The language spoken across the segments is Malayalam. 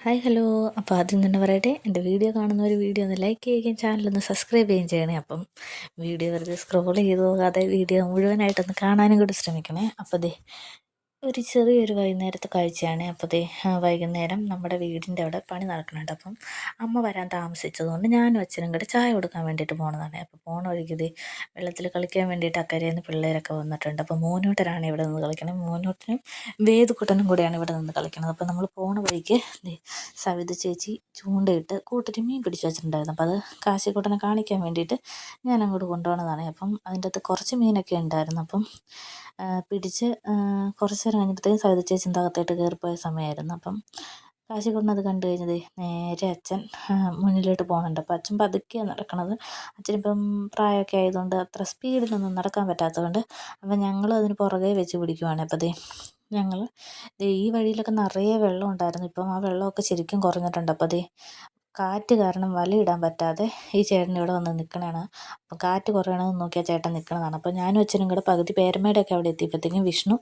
Hi hello. അപ്പോൾ ആദ്യം തന്നെ പറയട്ടെ, എൻ്റെ വീഡിയോ കാണുന്ന ഒരു വീഡിയോ ഒന്ന് ലൈക്ക് ചെയ്യുകയും ചാനലൊന്ന് സബ്സ്ക്രൈബ് ചെയ്യുകയും ചെയ്യണേ. അപ്പം വീഡിയോ വെറുതെ സ്ക്രോൾ ചെയ്ത് പോകാതെ വീഡിയോ മുഴുവനായിട്ടൊന്ന് കാണാനും കൂടി ശ്രമിക്കണേ. അപ്പോൾ ഒരു ചെറിയൊരു വൈകുന്നേരത്തെ കാഴ്ചയാണ്. അപ്പോൾ വൈകുന്നേരം നമ്മുടെ വീടിൻ്റെ അവിടെ പണി നടക്കുന്നുണ്ട്. അപ്പം അമ്മ വരാൻ താമസിച്ചതുകൊണ്ട് ഞാനും അച്ഛനും കൂടെ ചായ കൊടുക്കാൻ വേണ്ടിയിട്ട് പോണതാണ്. അപ്പോൾ പോണ വഴിക്ക് വെള്ളത്തിൽ കളിക്കാൻ വേണ്ടിയിട്ട് അക്കരയിൽ നിന്ന് പിള്ളേരൊക്കെ വന്നിട്ടുണ്ട്. അപ്പോൾ മോനൂട്ടനാണ് ഇവിടെ നിന്ന് കളിക്കുന്നത്. മോനൂട്ടനും വേദുക്കുട്ടനും കൂടെയാണ് ഇവിടെ നിന്ന് കളിക്കുന്നത്. അപ്പോൾ നമ്മൾ പോണ വഴിക്ക് സവിത ചേച്ചി ചൂണ്ടയിട്ട് കൂട്ടിട്ട് മീൻ പിടിച്ച് വെച്ചിട്ടുണ്ടായിരുന്നു. അപ്പോൾ അത് കാശിക്കുട്ടനെ കാണിക്കാൻ വേണ്ടിയിട്ട് ഞാൻ അങ്ങോട്ട് കൊണ്ടുപോകുന്നതാണ്. അപ്പം അതിൻ്റെ അകത്ത് കുറച്ച് മീനൊക്കെ ഉണ്ടായിരുന്നു. അപ്പം പിടിച്ച് കുറച്ച് നേരം കഴിഞ്ഞപ്പോഴത്തേക്കും സവിത ചേച്ചിൻ്റെ അകത്തായിട്ട് കയറിപ്പോയ സമയമായിരുന്നു. അപ്പം കാശിക്കുട്ടൻ അത് കണ്ടു കഴിഞ്ഞത് നേരെ അച്ഛൻ മുന്നിലോട്ട് പോകുന്നുണ്ട്. അപ്പോൾ അച്ഛൻ പതുക്കെയാണ് നടക്കണത്. അച്ഛനിപ്പം പ്രായമൊക്കെ ആയതുകൊണ്ട് അത്ര സ്പീഡിലൊന്നും നടക്കാൻ പറ്റാത്തതുകൊണ്ട് അപ്പം ഞങ്ങളും അതിന് പുറകെ വെച്ച് പിടിക്കുവാണ്. അപ്പോൾ ഞങ്ങൾ ഈ വഴിയിലൊക്കെ നിറയെ വെള്ളം ഉണ്ടായിരുന്നു. ഇപ്പം ആ വെള്ളമൊക്കെ ശരിക്കും കുറഞ്ഞിട്ടുണ്ട്. അപ്പോൾ കാറ്റ് കാരണം വലയിടാൻ പറ്റാതെ ഈ ചേട്ടൻ ഇവിടെ വന്ന് നിൽക്കണതാണ്. അപ്പം കാറ്റ് കുറയണമെന്ന് നോക്കിയാൽ ചേട്ടൻ നിൽക്കണതാണ്. അപ്പോൾ ഞാനും അച്ഛനും കൂടെ പകുതി പേരമേടൊക്കെ അവിടെ എത്തിയപ്പോഴത്തേക്കും വിഷ്ണു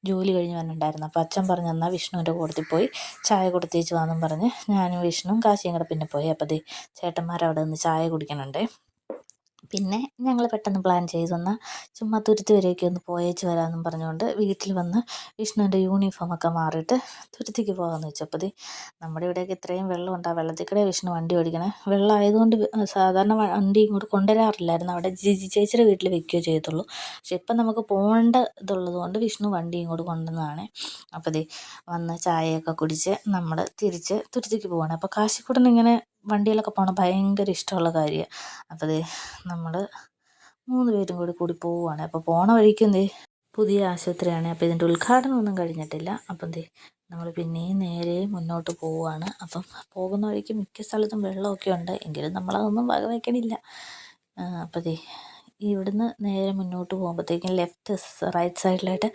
ജോലി കഴിഞ്ഞ് വന്നിട്ടുണ്ടായിരുന്നു. അപ്പോൾ അച്ഛൻ പറഞ്ഞു എന്നാൽ വിഷ്ണുവിൻ്റെ കൂട്ടത്തിൽ പോയി ചായ കൊടുത്തേച്ച് വാന്നും പറഞ്ഞ് ഞാനും വിഷ്ണുവും കാശിയും കൂടെ പിന്നെ പോയി. അപ്പോൾ ചേട്ടന്മാരവിടെ നിന്ന് ചായ കുടിക്കണുണ്ട്. പിന്നെ ഞങ്ങൾ പെട്ടെന്ന് പ്ലാൻ ചെയ്തു എന്നാൽ ചുമ്മാ തുരുത്ത് വരെയൊക്കെ ഒന്ന് പോയേച്ച് വരാമെന്നും പറഞ്ഞുകൊണ്ട് വീട്ടിൽ വന്ന് വിഷ്ണുവിൻ്റെ യൂണിഫോമൊക്കെ മാറിയിട്ട് തുരുത്തിക്ക് പോകാമെന്ന് വെച്ചു. അപ്പോൾ നമ്മുടെ ഇവിടെയൊക്കെ ഇത്രയും വെള്ളമുണ്ട്. ആ വെള്ളത്തിൽ കൂടെ വിഷ്ണു വണ്ടി ഓടിക്കണേ. വെള്ളം ആയതുകൊണ്ട് സാധാരണ വണ്ടി ഇങ്ങോട്ട് കൊണ്ടുവരാറില്ലായിരുന്നു. അവിടെ ജിജി ചേച്ചിയുടെ വീട്ടിൽ വെക്കുകയോ ചെയ്യത്തുള്ളൂ. പക്ഷെ ഇപ്പം നമുക്ക് പോകേണ്ട ഇതുള്ളത് കൊണ്ട് വിഷ്ണു വണ്ടി ഇങ്ങോട്ട് കൊണ്ടുവന്നതാണ്. അപ്പോൾ വന്ന് ചായയൊക്കെ കുടിച്ച് നമ്മൾ തിരിച്ച് തുരുത്തിക്ക് പോവാണ്. അപ്പോൾ കാശിക്കുട്ടൻ ഇങ്ങനെ വണ്ടിയിലൊക്കെ പോകണം ഭയങ്കര ഇഷ്ടമുള്ള കാര്യമാണ്. അപ്പോൾ നമ്മൾ 3 പേരും കൂടി പോവുകയാണ്. അപ്പോൾ പോണ വഴിക്ക് പുതിയ ആശുപത്രിയാണ്. അപ്പോൾ ഇതിൻ്റെ ഉദ്ഘാടനമൊന്നും കഴിഞ്ഞിട്ടില്ല. അപ്പം നമ്മൾ പിന്നെയും നേരെ മുന്നോട്ട് പോവുകയാണ്. അപ്പം പോകുന്ന വഴിക്ക് മിക്ക സ്ഥലത്തും വെള്ളമൊക്കെ ഉണ്ട്. എങ്കിലും നമ്മളതൊന്നും വകവയ്ക്കണില്ല. അപ്പോൾ ഇവിടുന്ന് നേരെ മുന്നോട്ട് പോകുമ്പോഴത്തേക്കും റൈറ്റ് സൈഡിലായിട്ട്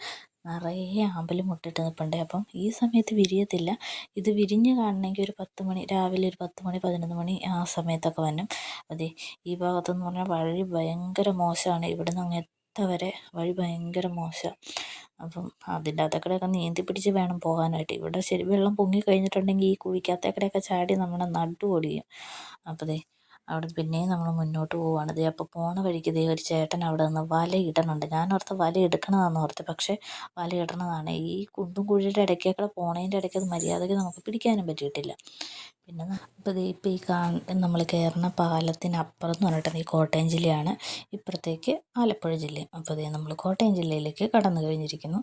നിറയെ ആമ്പല് മുട്ടിട്ട് നിൽപ്പുണ്ട്. അപ്പം ഈ സമയത്ത് വിരിയത്തില്ല. ഇത് വിരിഞ്ഞ് കാണണമെങ്കിൽ ഒരു 10 മണി, രാവിലെ ഒരു 10 മണി 11 മണി ആ സമയത്തൊക്കെ വരണം. ഈ ഭാഗത്തെന്ന് പറഞ്ഞാൽ വഴി ഭയങ്കര മോശമാണ്. ഇവിടുന്ന് അങ്ങ് വരെ വഴി ഭയങ്കര മോശമാണ്. അപ്പം അതിൻ്റെ അകത്തേക്കൂടെയൊക്കെ നീന്തി പിടിച്ച് വേണം പോകാനായിട്ട്. ഇവിടെ ശരി വെള്ളം പൊങ്ങി കഴിഞ്ഞിട്ടുണ്ടെങ്കിൽ ഈ കുഴിക്കകത്തേക്കൂടെയൊക്കെ ചാടി നമ്മുടെ നടു ഒടിയും. അപ്പോൾ അവിടെ പിന്നെയും നമ്മൾ മുന്നോട്ട് പോവുകയാണ്. അപ്പോൾ പോണ വഴിക്ക് ഒരു ചേട്ടൻ അവിടെ നിന്ന് വല ഇടണുണ്ട്. ഞാനോർത്ത് വല എടുക്കണതാണെന്ന് ഓർത്ത്. പക്ഷേ വല ഇടണതാണ്. ഈ കുണ്ടും കുഴിയുടെ ഇടയ്ക്കൊക്കെ പോണതിൻ്റെ ഇടയ്ക്ക് അത് മര്യാദയ്ക്ക് നമുക്ക് പിടിക്കാനും പറ്റിയിട്ടില്ല. പിന്നെ അപ്പോൾ ഇപ്പോൾ നമ്മൾ കയറുന്ന പാലത്തിനപ്പുറം എന്ന് പറഞ്ഞിട്ടുണ്ടെങ്കിൽ കോട്ടയം ജില്ലയാണ്, ഇപ്പുറത്തേക്ക് ആലപ്പുഴ ജില്ലയും. അപ്പോൾ നമ്മൾ കോട്ടയം ജില്ലയിലേക്ക് കടന്നു കഴിഞ്ഞിരിക്കുന്നു.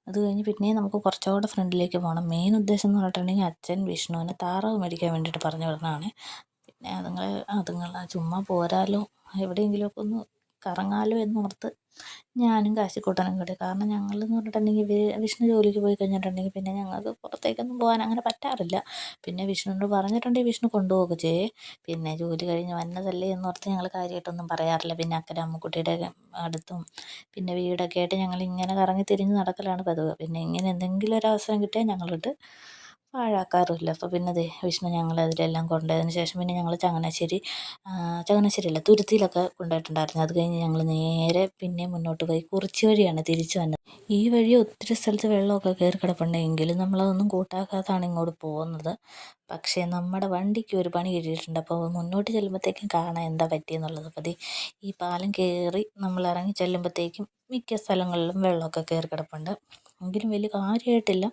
അത് കഴിഞ്ഞ് പിന്നെയും നമുക്ക് കുറച്ചുകൂടെ ഫ്രണ്ടിലേക്ക് പോകണം. മെയിൻ ഉദ്ദേശം എന്ന് പറഞ്ഞിട്ടുണ്ടെങ്കിൽ അച്ഛൻ വിഷ്ണുവിന് താറാവ് മേടിക്കാൻ വേണ്ടിയിട്ട് പറഞ്ഞു വിടണതാണ്. പിന്നെ അതുങ്ങൾ ചുമ്മാ പോരാലോ, എവിടെയെങ്കിലുമൊക്കെ ഒന്ന് കറങ്ങാലോ എന്നോർത്ത് ഞാനും കാശിക്കുട്ടനും കൂടി. കാരണം ഞങ്ങളെന്ന് പറഞ്ഞിട്ടുണ്ടെങ്കിൽ വിഷ്ണു ജോലിക്ക് പോയി കഴിഞ്ഞിട്ടുണ്ടെങ്കിൽ പിന്നെ ഞങ്ങൾക്ക് പുറത്തേക്കൊന്നും പോകാൻ അങ്ങനെ പറ്റാറില്ല. പിന്നെ വിഷ്ണുവിനോട് പറഞ്ഞിട്ടുണ്ടെങ്കിൽ വിഷ്ണു കൊണ്ടുപോവുകയൊക്കെ ചെയ്യേ. പിന്നെ ജോലി കഴിഞ്ഞ് വന്നതല്ലേ എന്നോർത്ത് ഞങ്ങൾ കാര്യമായിട്ടൊന്നും പറയാറില്ല. പിന്നെ അക്കരെ അമ്മുക്കുട്ടിയുടെ അടുത്തും പിന്നെ വീടൊക്കെ ആയിട്ട് ഞങ്ങളിങ്ങനെ കറങ്ങി തിരിഞ്ഞ് നടക്കലാണ് പതിവ്. പിന്നെ ഇങ്ങനെ എന്തെങ്കിലും ഒരു അവസരം കിട്ടിയാൽ ഞങ്ങളിട്ട് പാഴാക്കാറുമില്ല. അപ്പോൾ പിന്നെ വിഷ്ണു ഞങ്ങളെ അതിലെല്ലാം കൊണ്ടുപോയതിന് ശേഷം പിന്നെ ഞങ്ങൾ ചങ്ങനാശ്ശേരിയല്ല, തുരുത്തിയിലൊക്കെ കൊണ്ടുപോയിട്ടുണ്ടായിരുന്നു. അത് കഴിഞ്ഞ് ഞങ്ങൾ നേരെ പിന്നെ മുന്നോട്ട് പോയി കുറിച്ചി വഴിയാണ് തിരിച്ചു വന്നത്. ഈ വഴി ഒത്തിരി സ്ഥലത്ത് വെള്ളമൊക്കെ കയറി കിടപ്പുണ്ടെങ്കിലും നമ്മളതൊന്നും കൂട്ടാക്കാതാണ് ഇങ്ങോട്ട് പോകുന്നത്. പക്ഷേ നമ്മുടെ വണ്ടിക്ക് ഒരു പണി കിട്ടിയിട്ടുണ്ട്. അപ്പോൾ മുന്നോട്ട് ചെല്ലുമ്പോഴത്തേക്കും കാണാൻ എന്താ പറ്റിയെന്നുള്ളത്. അപ്പോൾ ഈ പാലം കയറി നമ്മൾ ഇറങ്ങി ചെല്ലുമ്പോഴത്തേക്കും മിക്ക സ്ഥലങ്ങളിലും വെള്ളമൊക്കെ കയറി കിടപ്പുണ്ട്. എങ്കിലും വലിയ കാര്യമായിട്ടില്ല.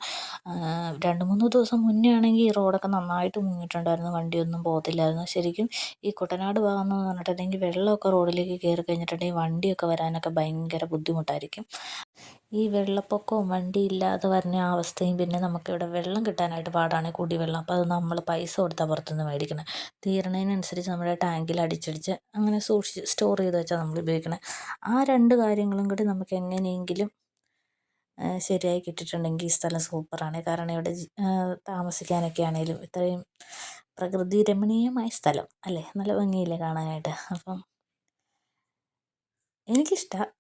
2-3 ദിവസം മുന്നേ ആണെങ്കിൽ ഈ റോഡൊക്കെ നന്നായിട്ട് മുങ്ങിയിട്ടുണ്ടായിരുന്നു. വണ്ടിയൊന്നും പോകത്തില്ലായിരുന്നു. ശരിക്കും ഈ കുട്ടനാട് ഭാഗം എന്ന് പറഞ്ഞിട്ടുണ്ടെങ്കിൽ വെള്ളമൊക്കെ റോഡിലേക്ക് കയറി കഴിഞ്ഞിട്ടുണ്ടെങ്കിൽ വണ്ടിയൊക്കെ വരാനൊക്കെ ഭയങ്കര ബുദ്ധിമുട്ടായിരിക്കും. ഈ വെള്ളപ്പൊക്കവും വണ്ടിയില്ലാതെ വരുന്ന അവസ്ഥയും പിന്നെ നമുക്കിവിടെ വെള്ളം കിട്ടാനായിട്ട് പാടാണ്, കുടിവെള്ളം. അപ്പോൾ അത് നമ്മൾ പൈസ കൊടുത്താൽ പുറത്തുനിന്ന് മേടിക്കണം. തീരണതിനനുസരിച്ച് നമ്മുടെ ടാങ്കിൽ അടിച്ചടിച്ച് അങ്ങനെ സ്റ്റോർ ചെയ്ത് വെച്ചാൽ നമ്മൾ ഉപയോഗിക്കണം. ആ 2 കാര്യങ്ങളും കൂടി നമുക്ക് എങ്ങനെയെങ്കിലും ശരിയായി കിട്ടിയിട്ടുണ്ടെങ്കിൽ ഈ സ്ഥലം സൂപ്പറാണ്. കാരണം ഇവിടെ താമസിക്കാനൊക്കെ ആണെങ്കിലും ഇത്രയും പ്രകൃതി രമണീയമായ സ്ഥലം അല്ലേ, നല്ല ഭംഗിയില്ലേ കാണാനായിട്ട്. അപ്പം എനിക്കിഷ്ടമാണ്.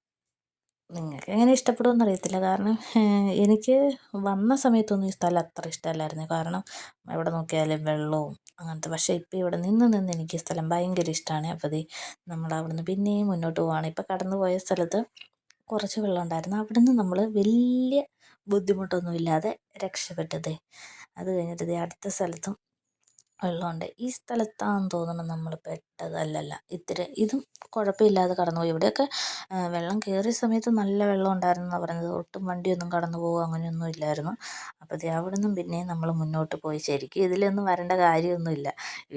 നിങ്ങൾക്ക് എങ്ങനെ ഇഷ്ടപ്പെടുമെന്ന് അറിയത്തില്ല. കാരണം എനിക്ക് വന്ന സമയത്തൊന്നും ഈ സ്ഥലം അത്ര ഇഷ്ടമല്ലായിരുന്നു. കാരണം എവിടെ നോക്കിയാലും വെള്ളവും അങ്ങനത്തെ. പക്ഷേ ഇപ്പോൾ ഇവിടെ നിന്ന് എനിക്ക് ഈ സ്ഥലം ഭയങ്കര ഇഷ്ടമാണ്. അപ്പോൾ നമ്മൾ അവിടുന്ന് പിന്നെയും മുന്നോട്ട് പോവുകയാണ്. ഇപ്പോൾ കടന്നു പോയ സ്ഥലത്ത് കുറച്ച് വെള്ളം ഉണ്ടായിരുന്നു. അവിടുന്ന് നമ്മൾ വലിയ ബുദ്ധിമുട്ടൊന്നുമില്ലാതെ രക്ഷപ്പെട്ടത്. അത് കഴിഞ്ഞിട്ട് അടുത്ത സ്ഥലത്തും വെള്ളമുണ്ട്. ഈ സ്ഥലത്താണെന്ന് തോന്നുന്നു നമ്മൾ പെട്ടത്. അല്ലല്ല, ഇതും കുഴപ്പമില്ലാതെ കടന്നുപോയി. ഇവിടെയൊക്കെ വെള്ളം കയറിയ സമയത്ത് നല്ല വെള്ളം ഉണ്ടായിരുന്നെന്നാണ് പറഞ്ഞത്. ഒട്ടും വണ്ടിയൊന്നും കടന്നു പോകുക അങ്ങനെയൊന്നും ഇല്ലായിരുന്നു. അപ്പോൾ അവിടെ നിന്നും പിന്നെയും നമ്മൾ മുന്നോട്ട് പോയി. ശരിക്കും ഇതിലൊന്നും വരേണ്ട കാര്യമൊന്നുമില്ല.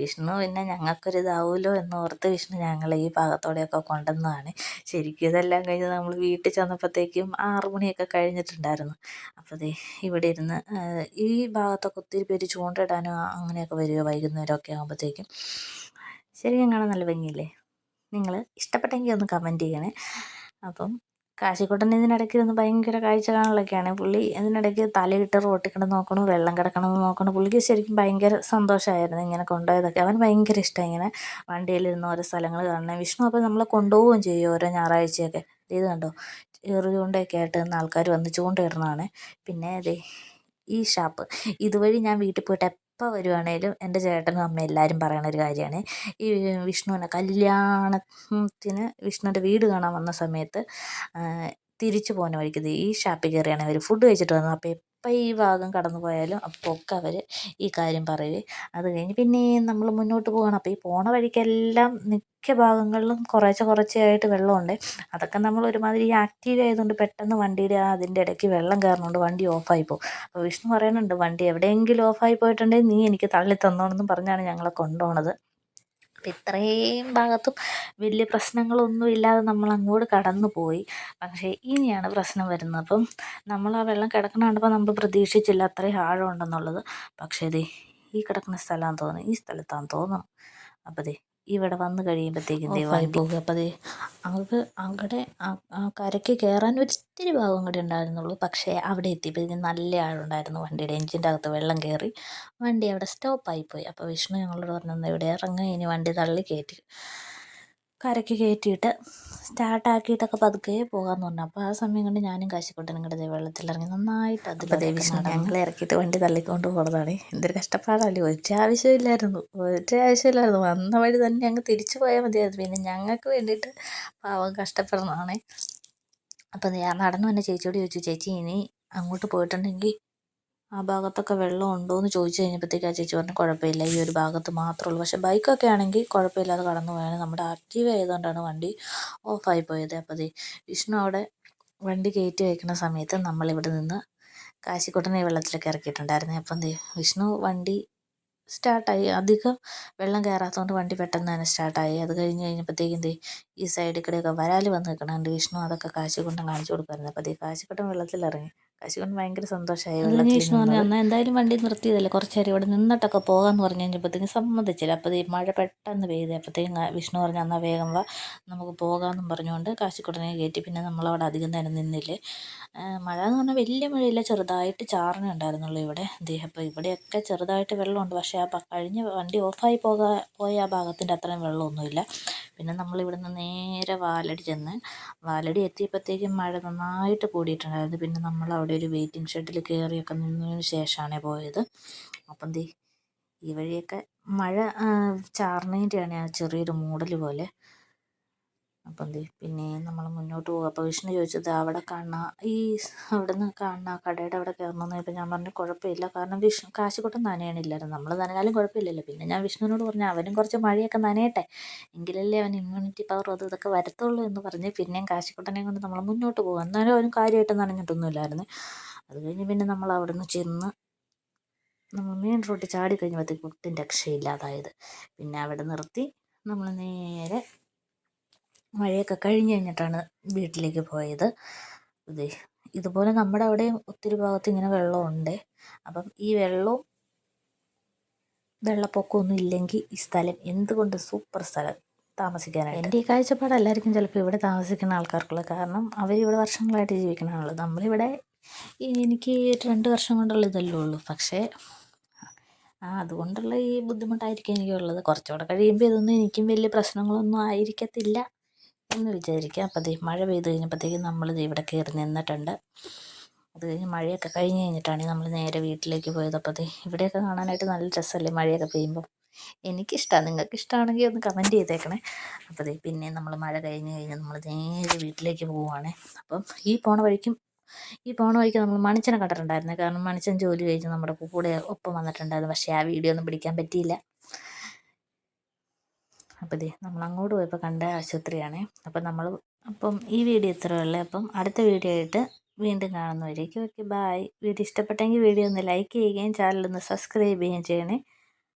വിഷ്ണു പിന്നെ ഞങ്ങൾക്കൊരിതാവുമല്ലോ എന്നോർത്ത് വിഷ്ണു ഞങ്ങളെ ഈ ഭാഗത്തോടെയൊക്കെ കൊണ്ടുവന്നതാണ്. ശരിക്കും ഇതെല്ലാം കഴിഞ്ഞ് നമ്മൾ വീട്ടിൽ ചെന്നപ്പോഴത്തേക്കും 6 മണിയൊക്കെ കഴിഞ്ഞിട്ടുണ്ടായിരുന്നു. അപ്പോൾ ഇവിടെ ഇരുന്ന് ഈ ഭാഗത്തൊക്കെ ഒത്തിരി പേര് ചൂണ്ടയിടാനും അങ്ങനെയൊക്കെ വരുമോ വൈകുന്നേരമൊക്കെ ആകുമ്പോഴത്തേക്കും. ശരിക്കും കാണാൻ നല്ല ഭംഗിയില്ലേ? നിങ്ങൾ ഇഷ്ടപ്പെട്ടെങ്കിൽ ഒന്ന് കമൻറ്റ് ചെയ്യണേ. അപ്പം കാശിക്കുട്ടൻ ഇതിനിടയ്ക്ക് ഇരുന്ന് ഭയങ്കര കാഴ്ച കാണലൊക്കെയാണ്. പുള്ളി ഇതിനിടയ്ക്ക് തലയിട്ട് റോട്ടിൽ കിടന്ന് നോക്കണു, വെള്ളം കിടക്കണമെന്ന് നോക്കണം. പുള്ളിക്ക് ശരിക്കും ഭയങ്കര സന്തോഷമായിരുന്നു ഇങ്ങനെ കൊണ്ടുപോയതൊക്കെ. അവന് ഭയങ്കര ഇഷ്ടമാണ് ഇങ്ങനെ വണ്ടിയിലിരുന്ന് ഓരോ സ്ഥലങ്ങൾ കാണണേ. വിഷ്ണു അപ്പോൾ നമ്മളെ കൊണ്ടുപോവുകയും ചെയ്യും ഓരോ ഞായറാഴ്ചയൊക്കെ. ഇത് കണ്ടോ, ചൂണ്ടയൊക്കെ ആയിട്ട് നിന്ന് ആൾക്കാർ വന്ന് ചൂണ്ടയിടണതാണ്. പിന്നെ ഈ ഷാപ്പ് ഇതുവഴി ഞാൻ വീട്ടിൽ പോയിട്ട് എപ്പോൾ വരുവാണേലും എൻ്റെ ചേട്ടനും അമ്മയും എല്ലാവരും പറയണ ഒരു കാര്യമാണ്. ഈ വിഷ്ണുവിനെ കല്യാണത്തിന് വിഷ്ണുവിൻ്റെ വീട് കാണാൻ വന്ന സമയത്ത് തിരിച്ചു പോകുന്ന വഴിക്ക് ഈ ഷാപ്പിൽ കയറിയാണ് അവർ ഫുഡ് കഴിച്ചിട്ട് വന്നത്. അപ്പോൾ എപ്പോൾ ഈ ഭാഗം കടന്നു പോയാലും അപ്പോൾ ഒക്കെ അവർ ഈ കാര്യം പറയുവേ. അത് കഴിഞ്ഞ് പിന്നെയും നമ്മൾ മുന്നോട്ട് പോവുകയാണ്. അപ്പോൾ ഈ പോണ വഴിക്കെല്ലാം മിക്ക ഭാഗങ്ങളിലും കുറേശ്ശെയായിട്ട് വെള്ളമുണ്ട്. അതൊക്കെ നമ്മൾ ഒരുമാതിരി ആക്റ്റീവ് ആയതുകൊണ്ട് പെട്ടെന്ന് വണ്ടിയുടെ അതിൻ്റെ ഇടയ്ക്ക് വെള്ളം കയറുന്നതുകൊണ്ട് വണ്ടി ഓഫായി പോകും. അപ്പോൾ വിഷ്ണു പറയുന്നുണ്ട്, വണ്ടി എവിടെയെങ്കിലും ഓഫായി പോയിട്ടുണ്ടെങ്കിൽ നീ എനിക്ക് തള്ളി തന്നോണെന്നും പറഞ്ഞാണ് ഞങ്ങളെ കൊണ്ടുപോണത്. അപ്പം ഇത്രയും ഭാഗത്തും വലിയ പ്രശ്നങ്ങളൊന്നും ഇല്ലാതെ നമ്മൾ അങ്ങോട്ട് കടന്നു പോയി. പക്ഷേ ഇനിയാണ് പ്രശ്നം വരുന്നത്. അപ്പം നമ്മൾ ആ വെള്ളം കിടക്കണ കണ്ടപ്പോൾ നമ്മൾ പ്രതീക്ഷിച്ചില്ല അത്രയും ആഴം ഉണ്ടെന്നുള്ളത്. പക്ഷേ ഈ കിടക്കുന്ന സ്ഥലമാണെന്ന് തോന്നുന്നു, ഈ സ്ഥലത്താണെന്ന് തോന്നുന്നു. അപ്പോൾ ഇവിടെ വന്ന് കഴിയുമ്പോഴത്തേക്കും ഓഫായി പോകുക. അപ്പോൾ അവിടെ കരയ്ക്ക് കയറാൻ ഒരിത്തിരി ഭാഗം കൂടി ഉണ്ടായിരുന്നുള്ളൂ. പക്ഷേ അവിടെ എത്തിയപ്പോഴത്തേക്കും നല്ല ആഴമുണ്ടായിരുന്നു. വണ്ടിയുടെ എഞ്ചിൻ്റെ അകത്ത് വെള്ളം കയറി വണ്ടി അവിടെ സ്റ്റോപ്പായിപ്പോയി. അപ്പോൾ വിഷ്ണു ഞങ്ങളോട് പറഞ്ഞു, ഇവിടെ ഇറങ്ങുക, ഇനി വണ്ടി തള്ളി കരയ്ക്ക് കയറ്റിയിട്ട് സ്റ്റാർട്ടാക്കിയിട്ടൊക്കെ പതുക്കെ പോകാമെന്ന് പറഞ്ഞു. അപ്പോൾ ആ സമയം കൊണ്ട് ഞാനും കാശിക്കുട്ടനും കൂടെ വെള്ളത്തിലിറങ്ങി നന്നായിട്ട് അതിലൂടെ വിഷ്ണു ഞങ്ങളെ ഇറക്കിയിട്ട് വണ്ടി തള്ളിക്കൊണ്ട് പോകുന്നതാണ്. എന്തൊരു കഷ്ടപ്പാടല്ലേ! ഒരാവശ്യമില്ലായിരുന്നു. വന്ന വഴി തന്നെ അങ്ങ് തിരിച്ചു പോയാൽ മതിയായിരുന്നു. പിന്നെ ഞങ്ങൾക്ക് വേണ്ടിയിട്ട് പാവം കഷ്ടപ്പെടണമാണേ. അപ്പം ഞാൻ നടന്നു തന്നെ ചേച്ചിയോട് ചോദിച്ചു, ചേച്ചി ഇനി അങ്ങോട്ട് പോയിട്ടുണ്ടെങ്കിൽ ആ ഭാഗത്തൊക്കെ വെള്ളം ഉണ്ടോ എന്ന് ചോദിച്ചു കഴിഞ്ഞപ്പോഴത്തേക്ക് ആ ചേച്ചി പറഞ്ഞു, കുഴപ്പമില്ല, ഈ ഒരു ഭാഗത്ത് മാത്രമേ ഉള്ളൂ. പക്ഷേ ബൈക്കൊക്കെ ആണെങ്കിൽ കുഴപ്പമില്ലാതെ കടന്നു പോയാണ്. നമ്മുടെ ആക്റ്റീവ് ആയതുകൊണ്ടാണ് വണ്ടി ഓഫായി പോയത്. അപ്പോൾ വിഷ്ണു അവിടെ വണ്ടി കയറ്റി വയ്ക്കുന്ന സമയത്ത് നമ്മളിവിടെ നിന്ന് കാശിക്കുട്ടനെ വെള്ളത്തിലൊക്കെ ഇറക്കിയിട്ടുണ്ടായിരുന്നു. അപ്പം വിഷ്ണു വണ്ടി സ്റ്റാർട്ടായി. അധികം വെള്ളം കയറാത്തതുകൊണ്ട് വണ്ടി പെട്ടെന്ന് തന്നെ സ്റ്റാർട്ടായി. അത് കഴിഞ്ഞപ്പോഴത്തേക്കും ഈ സൈഡിൽ കൂടെയൊക്കെ വരാൽ വന്ന് നിൽക്കണുണ്ട്. വിഷ്ണു അതൊക്കെ കാശിക്കുട്ടൻ കാണിച്ചു കൊടുക്കുമായിരുന്നു. അപ്പോൾ കാശിക്കുട്ടൻ വെള്ളത്തിലിറങ്ങി. കാശിക്കുട്ടൻ ഭയങ്കര സന്തോഷമായി വെള്ളത്തിൽ. വിഷ്ണു പറഞ്ഞു, എന്നാൽ എന്തായാലും വണ്ടി നിർത്തിയതല്ലേ, കുറച്ച് നേരം ഇവിടെ നിന്നിട്ടൊക്കെ പോകാമെന്ന് പറഞ്ഞു കഴിഞ്ഞപ്പോഴത്തേക്കും സമ്മതിച്ചില്ല. അപ്പോൾ മഴ പെട്ടെന്ന് പെയ്ത് അപ്പോഴത്തേക്കും വിഷ്ണു പറഞ്ഞു, എന്നാൽ വേഗം വാ, നമുക്ക് പോകാമെന്നും പറഞ്ഞുകൊണ്ട് കാശിക്കുട്ടനെ കയറ്റി. പിന്നെ നമ്മളവിടെ അധികം നേരം നിന്നില്ലേ. മഴ എന്ന് പറഞ്ഞാൽ വലിയ മഴയില്ല, ചെറുതായിട്ട് ചാറണേ ഉണ്ടായിരുന്നുള്ളൂ ഇവിടെ. അപ്പോൾ ഇവിടെയൊക്കെ ചെറുതായിട്ട് വെള്ളമുണ്ട്. പക്ഷേ ആ കഴിഞ്ഞ വണ്ടി ഓഫായി പോയ ആ ഭാഗത്തിൻ്റെ അത്രയും വെള്ളമൊന്നുമില്ല. പിന്നെ നമ്മളിവിടുന്ന് നേരെ വാലടി ചെന്ന് വാലടി എത്തിയപ്പോഴത്തേക്കും മഴ നന്നായിട്ട് കൂടിയിട്ടുണ്ടായിരുന്നു. പിന്നെ നമ്മളവിടെ ഒരു വെയിറ്റിംഗ് ഷെഡിൽ കയറിയൊക്കെ നിന്നതിന് ശേഷമാണ് പോയത്. അപ്പം ഈ വഴിയൊക്കെ മഴ ചാറിനതിൻ്റെയാണ് ആ ചെറിയൊരു മൂടൽ പോലെ. അപ്പം പിന്നെ നമ്മൾ മുന്നോട്ട് പോകുക. അപ്പോൾ വിഷ്ണു ചോദിച്ചത് അവിടെ കാണുന്ന അവിടെ നിന്ന് കാണുന്ന കടയുടെ അവിടെ കയറണമെന്ന് ചോദിച്ചപ്പോൾ ഞാൻ പറഞ്ഞു, കുഴപ്പമില്ല, കാരണം കാശിക്കുട്ടൻ നനയണില്ലായിരുന്നു. നമ്മൾ നനഞ്ഞാലും കുഴപ്പമില്ലല്ലോ. പിന്നെ ഞാൻ വിഷ്ണുവിനോട് പറഞ്ഞു, അവനും കുറച്ച് മഴയൊക്കെ നനയട്ടെ, എങ്കിലല്ലേ അവൻ ഇമ്മ്യൂണിറ്റി പവറും ഇതൊക്കെ വരത്തുള്ളൂ എന്ന് പറഞ്ഞ് പിന്നെയും കാശിക്കുട്ടനെ കൊണ്ട് നമ്മൾ മുന്നോട്ട് പോകുക. എന്നാലും അവനും കാര്യമായിട്ട് നനഞ്ഞിട്ടൊന്നുമില്ലായിരുന്നു. അത് കഴിഞ്ഞ് പിന്നെ നമ്മൾ അവിടെ നിന്ന് ചെന്ന് നമ്മൾ മെയിൻ റോഡിൽ ചാടി കഴിഞ്ഞപ്പോഴത്തേക്ക് ഒട്ടും രക്ഷയില്ലാതായത്. പിന്നെ അവിടെ നിർത്തി നമ്മൾ നേരെ മഴയൊക്കെ കഴിഞ്ഞ് കഴിഞ്ഞിട്ടാണ് വീട്ടിലേക്ക് പോയത്. ഇതുപോലെ നമ്മുടെ അവിടെയും ഒത്തിരി ഭാഗത്ത് ഇങ്ങനെ വെള്ളമുണ്ട്. അപ്പം ഈ വെള്ളപ്പൊക്കമൊന്നും ഇല്ലെങ്കിൽ ഈ സ്ഥലം എന്തുകൊണ്ട് സൂപ്പർ സ്ഥലം താമസിക്കാനായിട്ട്. എൻ്റെ ഈ കാഴ്ചപ്പാടല്ലായിരിക്കും ചിലപ്പോൾ ഇവിടെ താമസിക്കുന്ന ആൾക്കാർക്കുള്ളത്. കാരണം അവരിവിടെ വർഷങ്ങളായിട്ട് ജീവിക്കണതാണല്ലോ. നമ്മളിവിടെ എനിക്ക് 2 വർഷം കൊണ്ടുള്ള ഇതല്ലേ ഉള്ളൂ. പക്ഷേ അതുകൊണ്ടുള്ള ഈ ബുദ്ധിമുട്ടായിരിക്കും എനിക്കുള്ളത്. കുറച്ചുകൂടെ കഴിയുമ്പോൾ ഇതൊന്നും എനിക്കും വലിയ പ്രശ്നങ്ങളൊന്നും ആയിരിക്കത്തില്ല എന്ന് വിചാരിക്കുക. അപ്പോൾ മഴ പെയ്ത് കഴിഞ്ഞപ്പോഴത്തേക്കും നമ്മൾ ഇവിടെ കയറി നിന്നിട്ടുണ്ട്. അത് കഴിഞ്ഞ് മഴയൊക്കെ കഴിഞ്ഞ് കഴിഞ്ഞിട്ടാണ് നമ്മൾ നേരെ വീട്ടിലേക്ക് പോയത്. അപ്പോൾ ഇവിടെയൊക്കെ കാണാനായിട്ട് നല്ല രസമല്ലേ മഴയൊക്കെ പെയ്യുമ്പോൾ. എനിക്കിഷ്ടമാണ്, നിങ്ങൾക്ക് ഇഷ്ടമാണെങ്കിൽ ഒന്ന് കമൻറ്റ് ചെയ്തേക്കണേ. അപ്പോൾ പിന്നെ നമ്മൾ മഴ കഴിഞ്ഞ് നമ്മൾ നേരെ വീട്ടിലേക്ക് പോവുകയാണ്. അപ്പം ഈ പോണ വഴിക്ക് നമ്മൾ മണിച്ചനെ കണ്ടിട്ടുണ്ടായിരുന്നു. കാരണം മണിച്ചൻ ജോലി കഴിഞ്ഞ് നമ്മുടെ കൂടെ ഒപ്പം വന്നിട്ടുണ്ടായിരുന്നു. പക്ഷേ ആ വീഡിയോ ഒന്നും പിടിക്കാൻ പറ്റിയില്ല. അപ്പോൾ ദേ നമ്മൾ അങ്ങോട്ട് പോയപ്പോൾ കണ്ട ആശുപത്രിയാണേ. അപ്പം ഈ വീഡിയോ ഇത്രയേ അപ്പം അടുത്ത വീഡിയോ ആയിട്ട് വീണ്ടും കാണുന്നവരേക്കും ഓക്കെ ബായ്. വീഡിയോ ഇഷ്ടപ്പെട്ടെങ്കിൽ വീഡിയോ ഒന്ന് ലൈക്ക് ചെയ്യുകയും ചാനലൊന്ന് സബ്സ്ക്രൈബ് ചെയ്യുകയും ചെയ്യണേ.